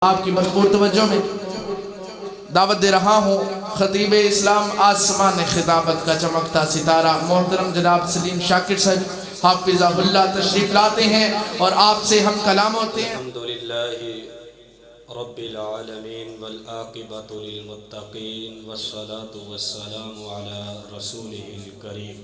आपकी भरपूर तवज्जो में दावत दे रहा हूँ। खतीब इस्लाम आसमान खिताबत का चमकता सितारा मोहतरम जनाब सलीम शाकिर साहब हाफिज़हुल्लाह तशरीफ लाते हैं और आपसे हम कलाम होते हैं। अल्हम्दुलिल्लाहि रब्बिल आलमीन वल आक़िबतु लिल मुत्तक़ीन वस्सलातु वस्सलामु अला रसूलिहिल करीम।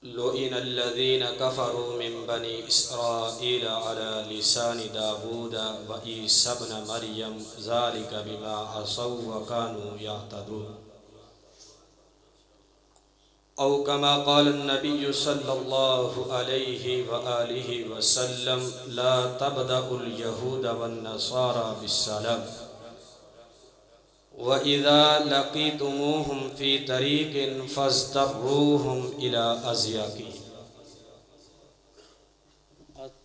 लुइनल्लज़ीना कफ़रू मिन बनी इस्राईल अला लिसानि दावूद व ईसा इब्न मरियम ज़ालिका बिमा असौ व कानू यअतदून। औ कमा क़ाल नबी सल्लल्लाहु अलैहि व आलिहि वसल्लम ला तबदउल यहूद वन नसारा बिस्सलाम व इज़ा लक़ीतुमूहुम फ़ी तरीक़िन फ़ज़्तरूहुम इला अज़याकी।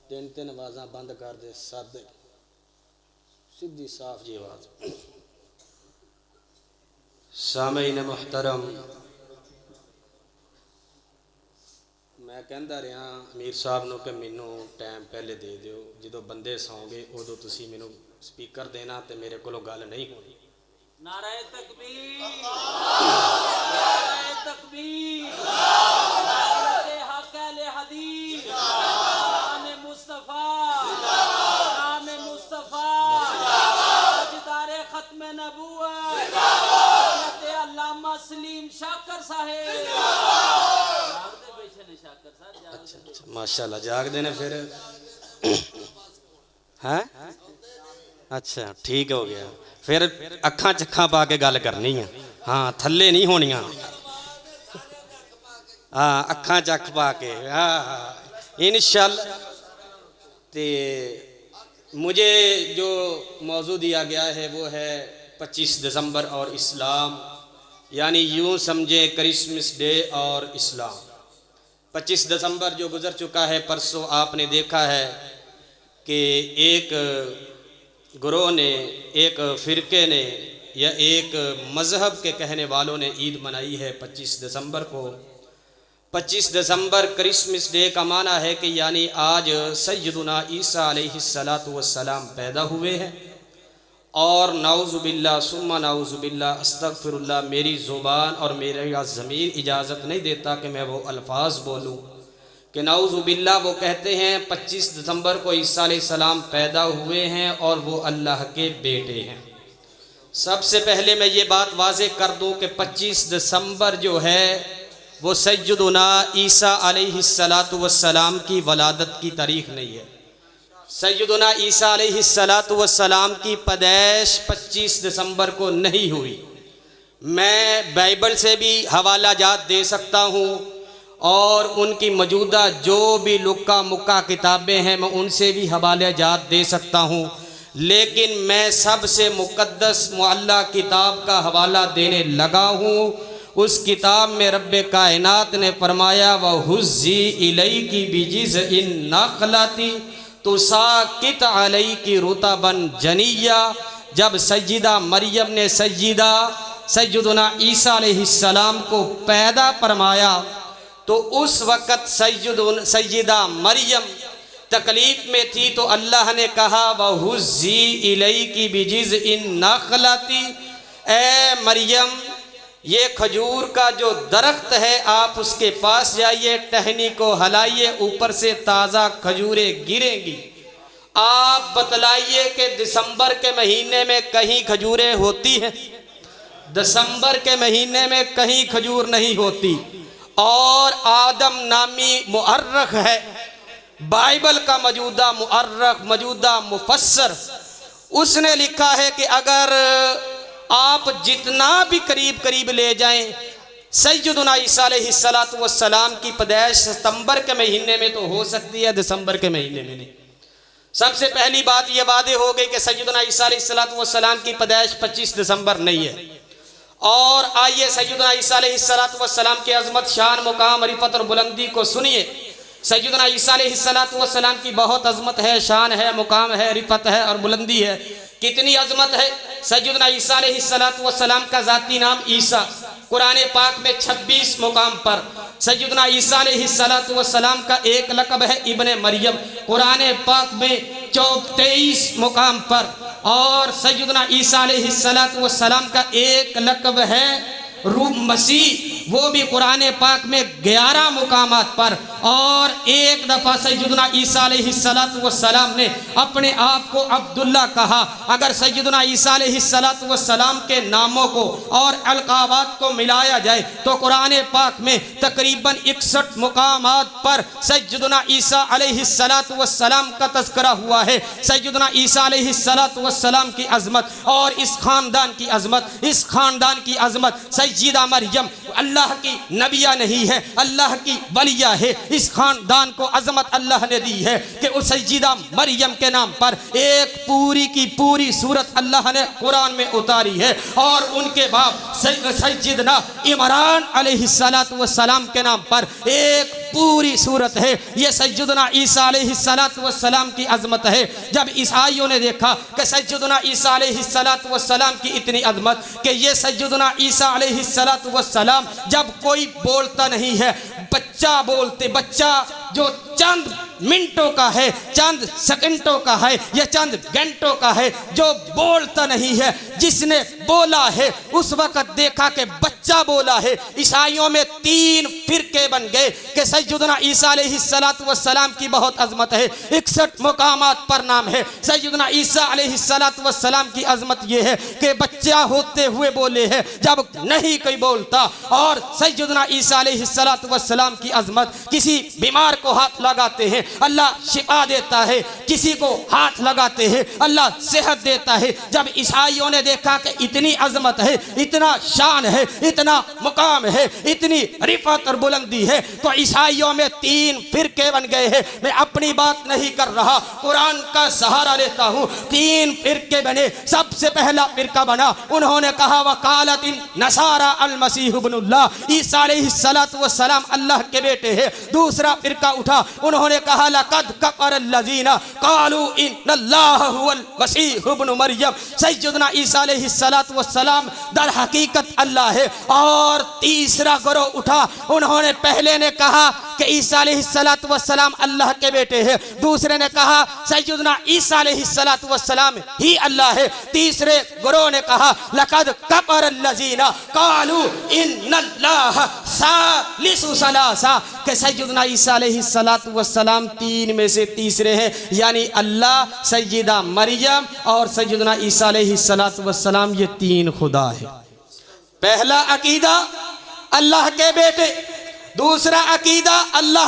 तीन आवाज़ां बंद कर दे, सादे सीधी साफ जी आवाज़। सामीन मुहतरम, मैं कहता रहा अमीर साहब नूं कि मैनू टाइम पहले दे दिओ, जो बंदे सौंगे उदों तुसीं मैनू स्पीकर देना तो मेरे कोलों गल नहीं होनी। नारे तकबीर, नारे तकबीर, नारे हक़ अहले हदीस, नाम मुस्तफ़ा, नाम मुस्तफ़ा, ताजदारे खत्म नबूवत हज़रत अल्लामा सलीम शाकिर साहब। अच्छा माशाल्लाह जागदे ने फिर हैं। अच्छा ठीक हो गया, फिर अखां चखा पा के गल करनी है। हाँ थल्ले नहीं होनियां, हाँ अखां चख पा के। हाँ इंशाअल्लाह। ते मुझे जो मौजू दिया गया है वो है 25 दिसंबर और इस्लाम, यानी यूँ समझे क्रिसमस डे और इस्लाम। 25 दिसंबर जो गुज़र चुका है, परसों आपने देखा है कि एक गुरोह ने, एक फ़िरके ने या एक मज़हब के कहने वालों ने ईद मनाई है 25 दिसंबर को। 25 दिसंबर क्रिसमस डे का माना है कि यानी आज सय्यदुना ईसा अलैहिस्सलातु वस्सलाम पैदा हुए हैं। और नाउज़ुबिल्लाह सुम्मा नाउज़ुबिल्लाह अस्तग़फिरुल्लाह, मेरी ज़ुबान और मेरा ज़मीर इजाज़त नहीं देता कि मैं वो अल्फाज बोलूँ कि नाउज़ुबिल्लाह। वो कहते हैं 25 दिसंबर को ईसा अलैहिस्सलाम पैदा हुए हैं और वो अल्लाह के बेटे हैं। सबसे पहले मैं ये बात वाज़े कर दूँ कि 25 दिसंबर जो है वो सय्यदुना ईसा अलैहिस्सलातु वस्सलाम की वलादत की तारीख़ नहीं है। सय्यदुना ईसा अलैहिस्सलातु वस्सलाम की पैदाइश 25 दिसंबर को नहीं हुई। मैं बाइबल से भी हवाला जात दे सकता हूँ और उनकी मौजूदा जो भी लुक्का मुक्का किताबें हैं मैं उनसे भी हवाले जात दे सकता हूँ, लेकिन मैं सबसे मुक़द्दस मुअल्ला किताब का हवाला देने लगा हूँ। उस किताब में रब्बे कायनात ने फरमाया व हुज़्ज़ी इलैकी बिजिज़इन नख़लती तुसाकित अलैकी रुतबन जनिया। जब सय्यदा मरियम ने सय्यदुना ईसा अलैहिस्सलाम को पैदा फरमाया तो उस वक़्त सय्यदा मरियम तकलीफ़ में थी, तो अल्लाह ने कहा वहुज़्ज़ी इलैकी बिजिज़इन नख़लती, ए मरियम ये खजूर का जो दरख्त है आप उसके पास जाइए, टहनी को हलाइए, ऊपर से ताज़ा खजूरें गिरेंगी। आप बतलाइए कि दिसंबर के महीने में कहीं खजूरें होती हैं? दिसंबर के महीने में कहीं खजूर नहीं होती। और आदम नामी मुअर्रख है, बाइबल का मौजूदा मुअर्रख, मौजूदा मुफस्सर, उसने लिखा है कि अगर आप जितना भी करीब करीब ले जाएं, सय्यदुना ईसा अलैहिस्सलातु वस्सलाम की पैदाइश सितंबर के महीने में तो हो सकती है, दिसंबर के महीने में नहीं। सबसे पहली बात यह वादे हो गई कि सय्यदुना ईसा अलैहिस्सलातु वस्सलाम की पैदाइश 25 दिसंबर नहीं है। और आइए सय्यदुना ईसा अलैहिस्सलातु वस्सलाम की अज़मत, शान, मुकाम, रिफ़त और बुलंदी को सुनिए। सय्यदुना ईसा अलैहिस्सलातु वस्सलाम की बहुत अज़मत है, शान है, मुकाम है, रिफ़त है और बुलंदी है। कितनी अज़मत है? सय्यदुना ईसा अलैहिस्सलातु वस्सलाम का ज़ाती नाम ईसा, कुरान पाक में 26 मुकाम पर सय्यदना ईसा अलैहिस्सलातु वस्सलाम का एक लक़ब है इब्ने मरियम। कुरान पाक में 23 मुकाम पर, और सैयदना ईसा अलैहिस्सलातु वस्सलाम का एक लक़ब है रूह मसीह, वो भी कुरान पाक में 11 मुकामात पर। और एक दफ़ा सैयदना ईसा अलैहिस्सलातु वस्सलाम ने अपने आप को अब्दुल्ला कहा। अगर सैयदना ईसा अलैहिस्सलातु वस्सलाम के नामों को और अलकाबात को मिलाया जाए तो कुरान पाक में तकरीबन 61 मुकामात पर सैयदना ईसा अलैहिस्सलातु वस्सलाम का तज़किरा हुआ है। सैयदना ईसा अलैहिस्सलातु वस्सलाम की अज़मत और इस ख़ानदान की अज़मत, इस ख़ानदान की अज़मत, सैयदा मरियम अल्लाह की नबिया नहीं है, अल्लाह की वलिया है। इस खानदान को अजमत अल्लाह ने दी है कि उस सैयदा मरियम के नाम पर एक पूरी की पूरी सूरत अल्लाह ने कुरान में उतारी है। और उनके बाप सैयदना इमरान अलैहिस्सलातु वस्सलाम के नाम पर एक पूरी सूरत है। ये सैयदना ईसा अलैहिस्सलातु वस्सलाम की अजमत है। जब ईसाइयों ने देखा कि सैयदना ईसा अलैहिस्सलातु वस्सलाम की इतनी अजमत कि ये सैयदना ईसा अलैहिस्सलातु वस्सलाम जब कोई बोलता नहीं है, बच्चा बोलते, बच्चा जो चंद मिनटों का है, चंद सेकंडों का है या चंद घंटों का है, जो बोलता नहीं है, जिसने बोला है उस वक्त देखा कि बच्चा बोला है। ईसाइयों में 3 फिरके बन गए कि सैयदना ईसा अलैहिस्सलातु वस्सलाम की बहुत अजमत है, 61 मुकामात पर नाम है। सैयदना ईसा अलैहिस्सलातु वस्सलाम की अजमत यह है कि बच्चा होते हुए बोले है जब नहीं कोई बोलता। और सैयदना ईसा अलैहिस्सलातु वस्सलाम की अजमत, किसी बीमार को हाथ लगाते हैं अल्लाह शिफा देता है, किसी को हाथ लगाते हैं अल्लाह सेहत देता है। जब ईसाइयों ने देखा कि इतनी अजमत है, इतना शान है, इतना मुकाम है, इतनी रिफत और बुलंदी है, तो ईसाइयों में 3 फिरके बन गए हैं। मैं अपनी बात नहीं कर रहा, कुरान का सहारा लेता हूँ। 3 फिरके बने। सबसे पहला फिरका बना, उन्होंने कहा वकालतिन नसारा अल मसीह इब्नुल्लाह, ईसा अलैहिस्सलातु वस्सलाम अल्लाह के बेटे हैं। दूसरा फिरका उठा, उन्होंने कहा लक़द कफ़रल्लज़ीना क़ालू इन्नल्लाह हुवल मसीह इब्नु मरियम, सैयदना ईसा अलैहिस्सलातु वस्सलाम दर हकीकत अल्लाह है। और तीसरा गिरोह उठा, उन्होंने पहले ने कहा कि ईसा अलैहिस्सलातु वस्सलाम अल्लाह के बेटे हैं, दूसरे ने कहा सैयदना ईसा अलैहिस्सलातु वस्सलाम ही अल्लाह है, तीसरे गिरोह ने कहा लक़द कफ़रल्लज़ीना क़ालू इन्नल्लाह सालिसु सलासा, कि सैयदना ईसा अलैहिस्सलातु वस्सलाम 3 में से तीसरे हैं, यानी अल्लाह, सैयदा मरियम और सैयदना ईसा अलैहिस्सलातु वस्सलाम, ये 3 खुदा है। पहला अकीदा अल्लाह के बेटे, दूसरा अकीदा अल्लाह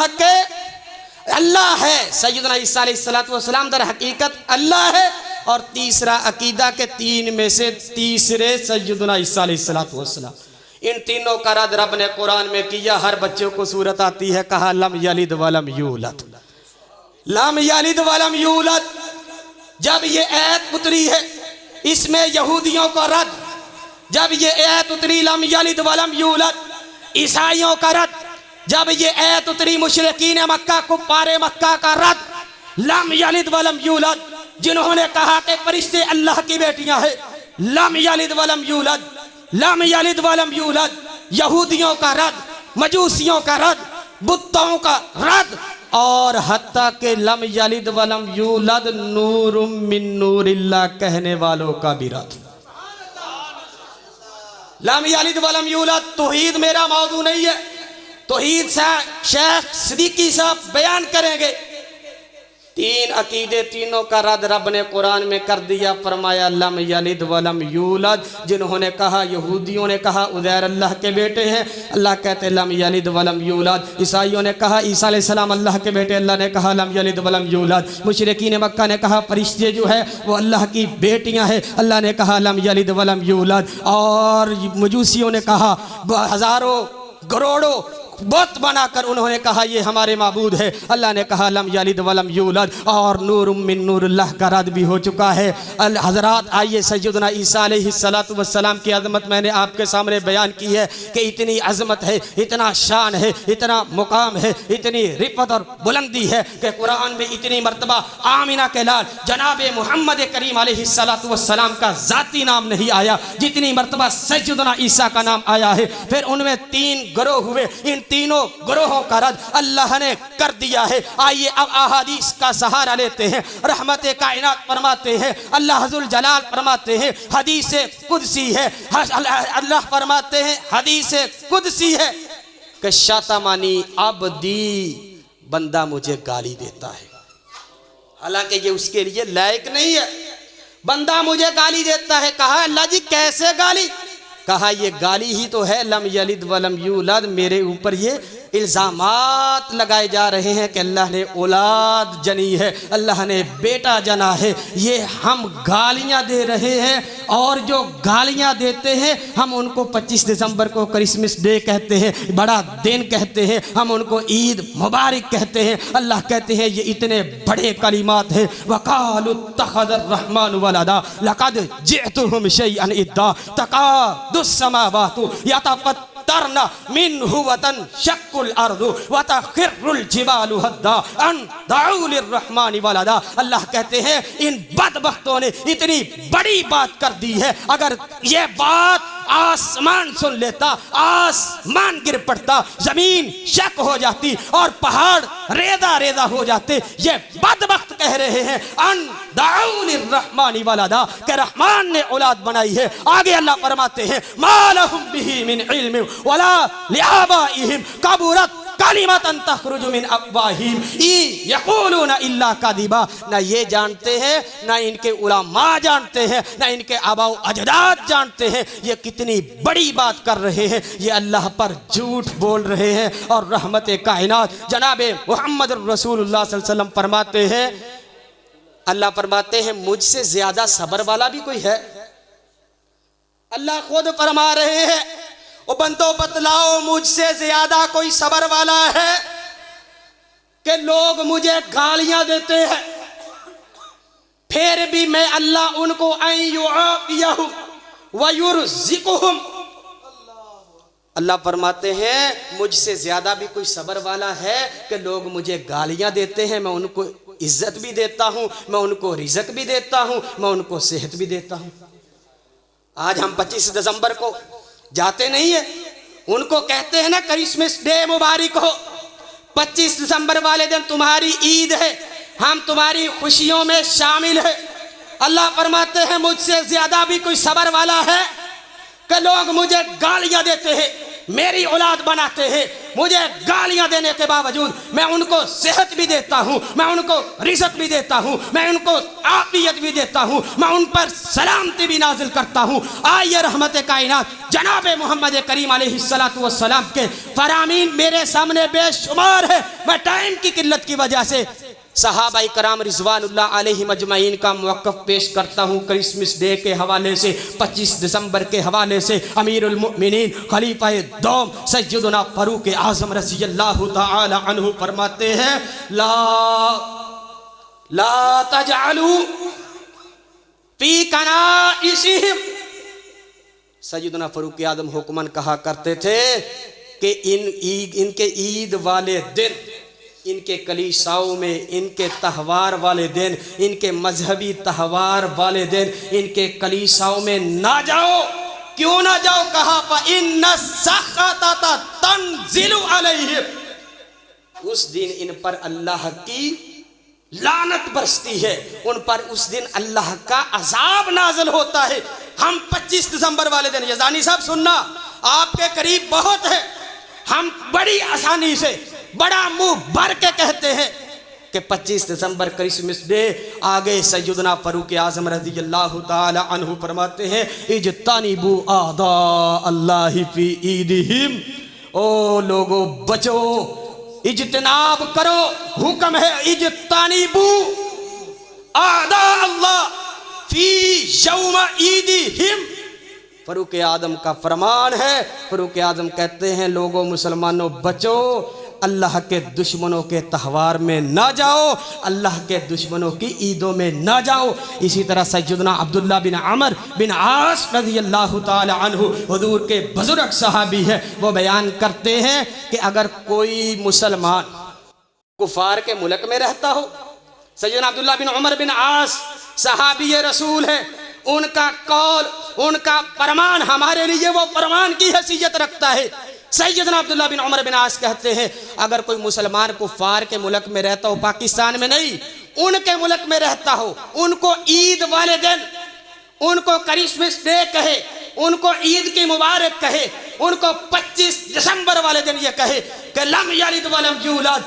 है, सैयदना ईसा अलैहिस्सलातु वस्सलाम दर हकीकत अल्लाह है, और तीसरा अकीदा के 3 में से तीसरे सैयदना ईसा अलैहिस्सलातु वस्सलाम। इन तीनों का रद रब ने कुरान में किया। हर बच्चों को सूरत आती है, कहा लम यलिद वलम यूलद, लम यलिद वलम यूलद। जब ये आयत उतरी है इसमें यहूदियों का रद, जब ये आयत उतरी लम यलिद वलम यूलद, ईसाइयों का रद। जब ये आयत उतरी मुशरिकीन मक्का, कुफ्फारे मक्का का रद, लम यलिद वलम यूलद, जिन्होंने कहा कि फरिश्ते अल्लाह की बेटियां हैं, लम यलिद वलम यूलद, लम यलिद वलम यूलद। यहूदियों का रद, मजूसियों का रद, बुतों का रद, और हत्ता के लम यलिद वलम यूलद नूरुम मिन नूरिल्लाह कहने वालों का भी रद। लम यलिद वलम यूलद तौहीद मेरा मौजू नहीं है, तौहीद से शेख सिद्दीकी साहब बयान करेंगे। 3 अकीदे, तीनों का रद रब ने कुरान में कर दिया। फरमाया लम यलिद वलम यूलद। जिन्होंने कहा, यहूदियों ने कहा उज़ैर अल्लाह के बेटे हैं, अल्लाह कहते लम यलिद वलम यूलद। ईसाइयों ने कहा ईसा अलैहिस्सलाम अल्लाह के बेटे, अल्लाह ने कहा लम यलिद वलम यूलद। मुशरिकीन मक्का ने कहा फरिश्ते जो है वो अल्लाह की बेटियां हैं, अल्लाह ने कहा लम यलिद वलम यूलद। और मजूसियों ने कहा, हज़ारों करोड़ों बुत बनाकर उन्होंने कहा ये हमारे माबूद है, अल्लाह ने कहा लम यलिद वलम यूलद। और नूरुम मिन नूरिल्लाह का रद भी हो चुका है। हज़रात आइए, सैयदना ईसा अलैहिस्सलातु वस्सलाम की अज़मत मैंने आपके सामने बयान की है कि इतनी अज़मत है, इतना शान है, इतना मुकाम है, इतनी रिफ़त और बुलंदी है कि कुरान में इतनी मरतबा आमिना के लाल जनाब मोहम्मद करीम अलैहिस्सलातु वस्सलाम का ज़ाती नाम नहीं आया जितनी मरतबा सैयदना ईसा का नाम आया है। फिर उनमें 3 गिरोह हुए। इन तीनों ग्रोहों का रद्द अल्लाह ने कर दिया है। आइए अब अहादीस का सहारा लेते हैं। रहमत कायनात फरमाते हैं, अल्लाह हुज़ुल जलाल फरमाते हैं, हदीस कुदसी है, अल्लाह फरमाते हैं हदीस कुदसी है कि शातमानी अब्दी, बंदा मुझे गाली देता है, हालांकि ये उसके लिए लायक नहीं है। बंदा मुझे गाली देता है। कहा अल्लाह जी कैसे गाली? कहा ये गाली ही तो है, लम यलिद वलम यूलद, मेरे ऊपर ये इल्ज़ामात लगाए जा रहे हैं कि अल्लाह ने औलाद जनी है, अल्लाह ने बेटा जना है। ये हम गालियां दे रहे हैं, और जो गालियां देते हैं हम उनको 25 दिसंबर को क्रिसमस डे कहते हैं, बड़ा दिन कहते हैं, हम उनको ईद मुबारक कहते हैं। अल्लाह कहते हैं ये इतने बड़े कलिमात हैं। वक़ालु इत्तख़ज़र रहमान वलदा लक़द जिअतुहुम शैअन इद्दा तकादुस समावातु यतफ़त्तरना मिन्हु वतनशक्कुल अर्दु वतख़िर्रुल जिबालु हद्दा अन दअू लिर्रहमानि वलदा। अल्लाह कहते हैं इन बदबख्तों ने इतनी बड़ी बात कर दी है, अगर ये बात आसमान सुन लेता, आसमान गिर पड़ता, जमीन शक हो जाती और पहाड़ रेदा रेदा हो जाते। ये बदबख्त कह रहे हैं अन दअू लिर्रहमानि वलदा, कि रहमान ने औलाद बनाई है। आगे अल्लाह फरमाते हैं मालहुम बिही मिन इल्म वला लिआबाइहिम कबुरत कलिमतन तखरुजु मिन अफ़वाहिहिम यक़ूलूना इल्ला कज़िबा। ना ये जानते हैं, ना इनके उलमा जानते हैं, ना इनके आबाओ अजदाद जानते हैं ये कितनी बड़ी बात कर रहे हैं। ये अल्लाह पर झूठ बोल रहे हैं। और रहमत कायनात जनाब मुहम्मद रसूलुल्लाह सल्लल्लाहु अलैहि वसल्लम फरमाते हैं, अल्लाह फरमाते हैं मुझसे ज्यादा सब्र वाला भी कोई है? अल्लाह खुद फरमा रहे हैं ओ बंदो बतलाओ मुझसे ज्यादा कोई सबर वाला है? कि लोग मुझे गालियां देते हैं, फिर भी मैं अल्लाह उनको वयुरज़िकुहुम। अल्लाह फरमाते हैं मुझसे ज्यादा भी कोई सबर वाला है कि लोग मुझे गालियां देते हैं, मैं उनको इज्जत भी देता हूं, मैं उनको रिज़्क़ भी देता हूं, मैं उनको सेहत भी देता हूं। आज हम 25 दिसंबर को जाते नहीं है, उनको कहते हैं ना क्रिसमस डे मुबारक हो, 25 दिसंबर वाले दिन तुम्हारी ईद है, हम तुम्हारी खुशियों में शामिल है। अल्लाह फरमाते हैं मुझसे ज्यादा भी कोई सबर वाला है कि लोग मुझे गालियां देते हैं, मेरी औलाद बनाते हैं, मुझे गालियां देने के बावजूद मैं उनको सेहत भी देता हूं, मैं उनको रिज़्क़ भी देता हूं, मैं उनको आफियत भी देता हूं, मैं उन पर सलामती भी नाजिल करता हूं। आइए रहमत कायनात जनाब मोहम्मद करीम अलैहिस्सलातु वस्सलाम के फरामीन मेरे सामने बेशुमार है। मैं टाइम की किल्लत की वजह से सहाबाई कराम रिज़वानुल्लाह अलैहिम अजमईन का मौक़िफ़ पेश करता हूँ। क्रिसमस डे के हवाले से, 25 दिसंबर के हवाले से अमीरुल मुमिनीन खलीफाए दोम सय्यदुना फ़ारूक़ आज़म रज़ियल्लाहु तआला अन्हु फरमाते हैं ला तजअलू फी कनाइसिहिम। सय्यदुना फ़ारूक़ आज़म हुक्मन कहा करते थे कि इनके ईद वाले दिन, इनके कलीसाओं में, इनके तहवार वाले दिन, इनके मजहबी तहवार वाले दिन इनके कलीसाओं में ना जाओ। क्यों ना जाओ? कहा फ़इन्न सख़्तता तंज़िलु अलैहिम, उस दिन इन पर अल्लाह की लानत बरसती है, उन पर उस दिन अल्लाह का अजाब नाज़िल होता है। हम 25 दिसंबर वाले दिन, यज़ानी साहब सुनना, आपके करीब बहुत है, हम बड़ी आसानी से बड़ा मुंह भर के कहते हैं कि 25 दिसंबर क्रिसमस डे। आगे सय्यदना फ़ारूक़ आज़म रज़ियल्लाहु ताला अन्हु फरमाते हैं इज्तनिबू आदा अल्लाह फी ईदिहिम। ओ लोगो बचो, इज्तनाब करो, हुक्म है इज्तनिबू आदा अल्लाह फी यौम ईदिहिम। फ़ारूक़ आज़म का फरमान है। फ़ारूक़ आज़म कहते हैं लोगों मुसलमानों बचो, अल्लाह के दुश्मनों के तहवार में ना जाओ, अल्लाह के दुश्मनों की ईदों में ना जाओ। इसी तरह सय्यदना अब्दुल्लाह बिन अमर बिन आस रज़ियल्लाहु ताला अन्हु हुज़ूर के बुज़ुर्ग सहाबी है, वो बयान करते हैं कि अगर कोई मुसलमान कुफार के मुल्क में रहता हो, सय्यदना अब्दुल्लाह बिन उमर बिन आस सहाबी रसूल है, उनका कौल, उनका फरमान हमारे लिए वो फरमान की हैसियत रखता है। सैयदना अब्दुल्ला बिन उमर बिन आस कहते हैं अगर कोई मुसलमान कुफार के मुल्क में रहता हो, पाकिस्तान में नहीं, उनके मुल्क में रहता हो, उनको ईद वाले दिन उनको क्रिसमस डे कहे, उनको ईद की मुबारक कहे, उनको 25 दिसंबर वाले दिन ये कहे कि लम यलिद वलम यूलद,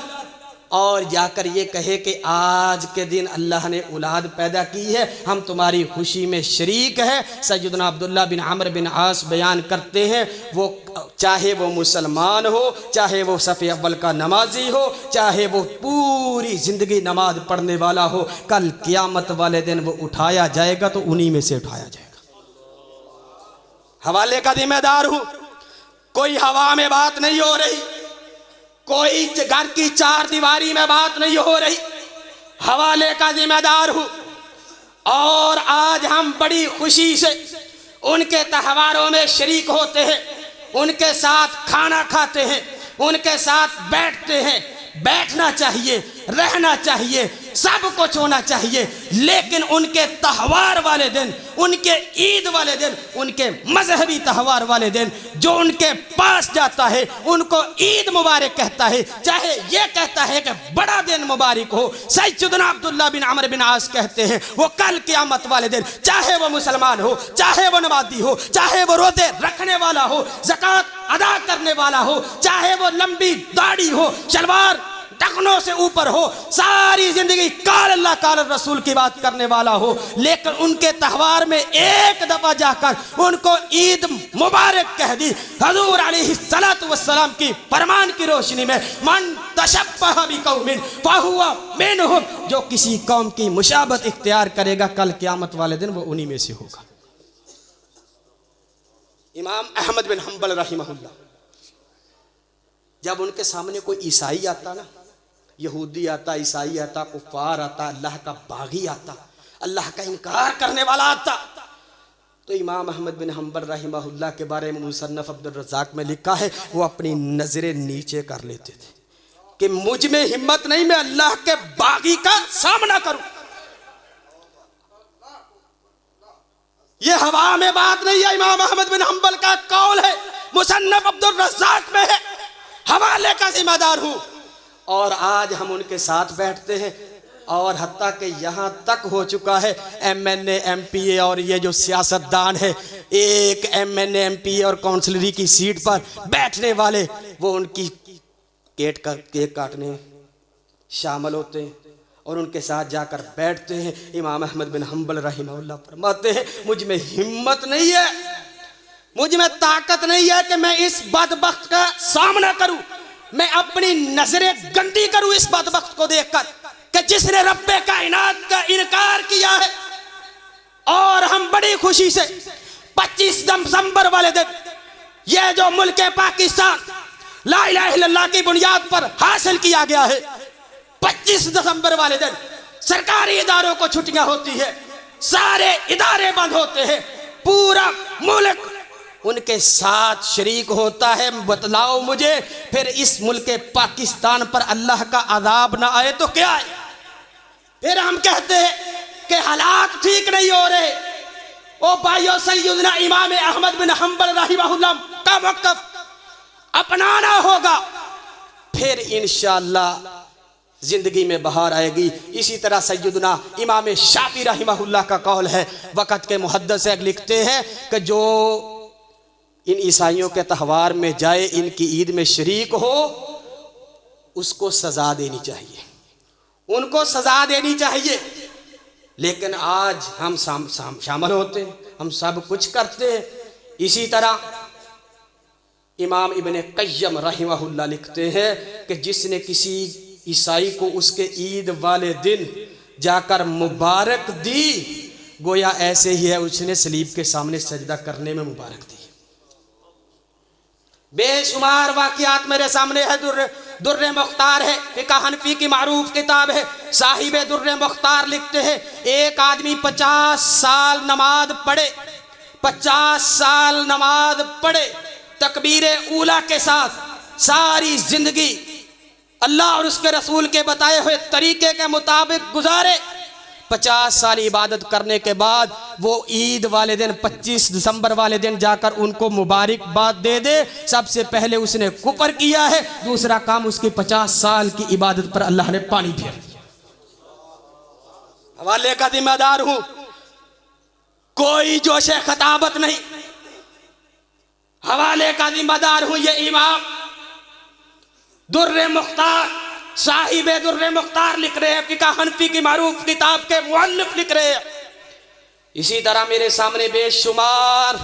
और जाकर ये कहे कि आज के दिन अल्लाह ने औलाद पैदा की है, हम तुम्हारी खुशी में शरीक है। सैयदना अब्दुल्ला बिन अमर बिन आस बयान करते हैं वो चाहे वो मुसलमान हो, चाहे वो सफ़े अव्वल का नमाजी हो, चाहे वो पूरी ज़िंदगी नमाज पढ़ने वाला हो, कल क़यामत वाले दिन वो उठाया जाएगा तो उन्हीं में से उठाया जाएगा। हवाले का जिम्मेदार हूँ, कोई हवा में बात नहीं हो रही, कोई घर की चार दीवारी में बात नहीं हो रही, हवाले का जिम्मेदार हूँ। और आज हम बड़ी खुशी से उनके त्योहारों में शरीक होते हैं, उनके साथ खाना खाते हैं, उनके साथ बैठते हैं। बैठना चाहिए, रहना चाहिए, सब कुछ होना चाहिए, लेकिन उनके त्योहार वाले दिन, उनके ईद वाले दिन, उनके मजहबी त्योहार वाले दिन जो उनके पास जाता है उनको ईद मुबारक कहता है, चाहे ये कहता है कि बड़ा दिन मुबारक हो। सैयदना अब्दुल्ला बिन अमर बिन आस कहते हैं वो कल क़यामत वाले दिन, चाहे वो मुसलमान हो, चाहे वो नमाजी हो, चाहे वो रोजे रखने वाला हो, ज़कात अदा करने वाला हो, चाहे वो लंबी दाढ़ी हो, शलवार टखनों से ऊपर हो, सारी जिंदगी काल अल्लाह काल रसूल की बात करने वाला हो, लेकिन उनके त्योहार में एक दफा जाकर उनको ईद मुबारक कह दी। हजूर अलैहिस्सलातु वस्सलाम की फरमान की रोशनी में मन तशब्बह बिकौमिन फहुवा मिनहुम, जो किसी कौम की मुशाबत इख्तियार करेगा कल क़यामत वाले दिन वो उन्हीं में से होगा। इमाम अहमद बिन हंबल रहिमहुल्लाह, जब उनके सामने कोई ईसाई आता ना, यहूदी आता, ईसाई आता, कुफार आता, अल्लाह का बागी आता, अल्लाह का इनकार करने वाला आता, तो इमाम अहमद बिन हंबल रहिमहुल्लाह के बारे में मुसन्नफ अब्दुल रज़्ज़ाक़ में लिखा है वो अपनी नजरें नीचे कर लेते थे कि मुझ में हिम्मत नहीं, मैं अल्लाह के बागी का सामना करूं। ये हवा में बात नहीं है, इमाम अहमद बिन हंबल का कौल है, मुसन्नफ अब्दुल रज़्ज़ाक़ में है, हवाले का जिम्मेदार हूं। और आज हम उनके साथ बैठते हैं, और हत्ता कि यहाँ तक हो चुका है MNA MPA और ये जो सियासतदान है, एक MNA MPA और काउंसलरी की सीट पर बैठने वाले वो उनकी केक काटने शामिल होते हैं और उनके साथ जाकर बैठते हैं। इमाम अहमद बिन हंबल रहिमहुल्लाह फरमाते हैं मुझ में हिम्मत नहीं है, मुझ में ताकत नहीं है कि मैं इस बदबख्त का सामना करूं, मैं अपनी नजरें गंदी करूं इस बदबख्त को देखकर कि जिसने रब्बे कायनात का इनकार किया है। और हम बड़ी खुशी से 25 दिसंबर वाले दिन ये जो मुल्क पाकिस्तान ला इलाहा इल्लल्लाह की बुनियाद पर हासिल किया गया है, 25 दिसंबर वाले दिन सरकारी इदारों को छुट्टियां होती है, सारे इदारे बंद होते हैं, पूरा मुल्क उनके साथ शरीक होता है। बतलाओ मुझे फिर इस मुल्क पाकिस्तान पर अल्लाह का अजाब ना आए तो क्या है? फिर हम कहते हैं कि हालात ठीक नहीं हो रहे। ओ भाइयों, सैयदना इमाम अहमद बिन हंबल रहिमहुल्लाह का मकतब अपनाना होगा, फिर इंशाअल्लाह जिंदगी में बहार आएगी। इसी तरह सैयदना इमाम शाफी रहिमहुल्लाह का कौल है, वक़्त के मुहद्दिस लिखते हैं कि जो इन ईसाइयों के त्यौहार में जाए, इनकी ईद में शरीक हो, उसको सजा देनी चाहिए, उनको सजा देनी चाहिए। लेकिन आज हम शामिल होते हैं, हम सब कुछ करते हैं। इसी तरह इमाम इब्ने क़य्यम रहिमहुल्लाह लिखते हैं कि जिसने किसी ईसाई को उसके ईद वाले दिन जाकर मुबारक दी, गोया ऐसे ही है उसने सलीब के सामने सजदा करने में मुबारक दी। बेशुमार वाक़ियात मेरे सामने है। दुर्रे मुख्तार है, एक हनफी की मारूफ किताब है, साहिब दुर्रे मुख्तार लिखते हैं एक आदमी 50 साल नमाज पढ़े, 50 साल नमाज पढ़े, तकबीरे ऊला के साथ सारी जिंदगी अल्लाह और उसके रसूल के बताए हुए तरीके के मुताबिक गुजारे, 50 साल इबादत करने के बाद वो ईद वाले दिन 25 दिसंबर वाले दिन जाकर उनको मुबारकबाद दे दे। सबसे पहले उसने कुफर किया है, दूसरा काम उसकी 50 साल की इबादत पर अल्लाह ने पानी फेर दिया। हवाले का जिम्मेदार हूं, कोई जोशे खताबत नहीं, हवाले का जिम्मेदार हूं। ये इमाम दुर्रे मुख्तार, साहिबे दुर्रे मुख्तार लिख रहे हैं, फिका हनफी की मारूफ किताब के मुअल्लिफ लिख रहे हैं। इसी तरह मेरे सामने बेशुमार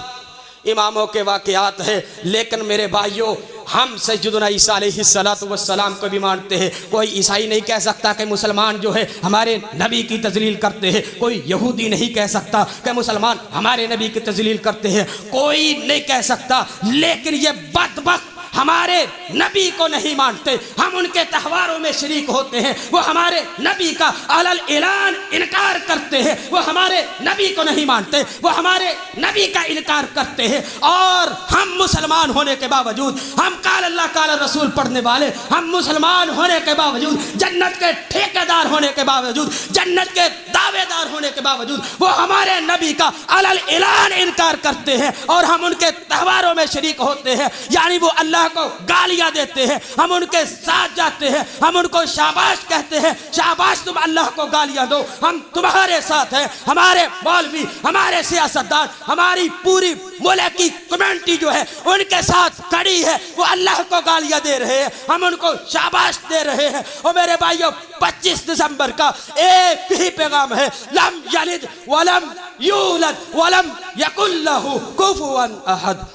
इमामों के वाक़यात है। लेकिन मेरे भाइयों, हम सैयदना ईसा अलैहिस्सलातु वस्सलाम को भी मानते हैं। कोई ईसाई नहीं कह सकता कि मुसलमान जो है हमारे नबी की तजलील करते हैं। कोई यहूदी नहीं कह सकता कि मुसलमान हमारे नबी की तजलील करते हैं। कोई नहीं कह सकता। लेकिन ये बदबख्त हमारे नबी को नहीं मानते, हम उनके त्यौहारों में शरीक होते हैं। वो हमारे नबी का अलल ऐलान इनकार करते हैं। वो हमारे नबी को नहीं मानते, वो हमारे नबी का इनकार करते हैं। और हम मुसलमान होने के बावजूद, हम काल अल्लाह काल रसूल पढ़ने वाले, हम मुसलमान होने के बावजूद, जन्नत के ठेकेदार होने के बावजूद, जन्नत के दावेदार होने के बावजूद वो हमारे नबी का अलल ऐलान इनकार करते हैं और हम उनके त्यौहारों में शरीक होते हैं। यानी वो अल्लाह को गालियां देते हैं, हम उनके साथ जाते हैं, हम उनको शाबाश कहते हैं, शाबाश तुम अल्लाह को गालियां दो, हम तुम्हारे साथ हैं। हमारे मौलवी, हमारे सियासतदान, हमारी पूरी मुल्क की कम्युनिटी जो है उनके साथ खड़ी है, वो अल्लाह को गालियां दे रहे हैं, हम उनको शाबाश दे रहे हैं। और मेरे भाइयों, 25 दिसंबर का एक ही पैगाम है, लम यलिद वलम यूलद वलम यकुल लहू कुफुवन अहद।